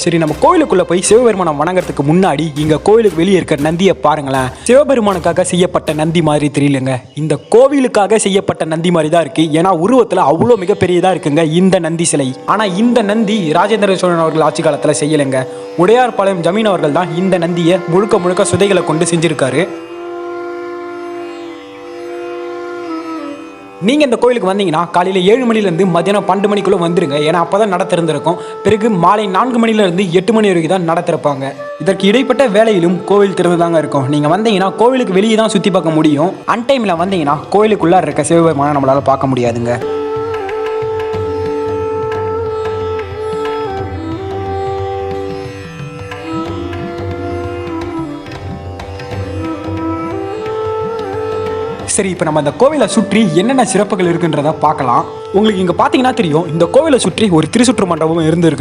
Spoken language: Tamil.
சரி, நம்ம கோயிலுக்குள்ள போய் சிவபெருமானை வணங்குறதுக்கு முன்னாடி இங்க கோயிலுக்கு வெளியே இருக்க நந்தியை பாருங்களேன். சிவபெருமானுக்காக செய்யப்பட்ட நந்தி மாதிரி தெரியலங்க. இந்த கோவிலுக்காக செய்யப்பட்ட நந்தி மாதிரி தான் இருக்கு. ஏன்னா உருவத்துல அவ்வளோ மிகப்பெரியதா இருக்குங்க இந்த நந்தி சிலை. ஆனா இந்த நந்தி ராஜேந்திர சோழன் அவர்கள் ஆட்சி காலத்துல செய்யலைங்க. உடையார்பாளையம் ஜமீன் அவர்கள் தான் இந்த நந்தியை முழுக்க முழுக்க சுதைகளை கொண்டு செஞ்சிருக்காரு. நீங்கள் இந்த கோயிலுக்கு வந்தீங்கன்னா காலையில் 7 மணிலேருந்து மதியானம் 12 மணிக்குள்ளே வந்துருங்க. ஏன்னா அப்போ தான் நட திறந்திருக்கும். பிறகு மாலை 4 மணிலேருந்து 8 மணி வரைக்கும் தான் நட திறப்பாங்க. இதற்கு இடைப்பட்ட வேலையிலும் கோவில் திறந்து தாங்க இருக்கும். நீங்கள் வந்தீங்கன்னா கோவிலுக்கு வெளியே தான் சுற்றி பார்க்க முடியும். அன்டைமில் வந்தீங்கன்னா கோயிலுக்குள்ளே இருக்க சிவபெருமானை நம்மளால் பார்க்க முடியாதுங்க. சரி, இப்போ நம்ம இந்த கோவிலை சுற்றி என்னென்ன சிறப்புகள் இருக்குன்றத பார்க்கலாம். உங்களுக்கு இங்கே பார்த்தீங்கன்னா தெரியும், இந்த கோவிலை சுற்றி ஒரு திருச்சுற்று மண்டபம் இருந்திருக்கு.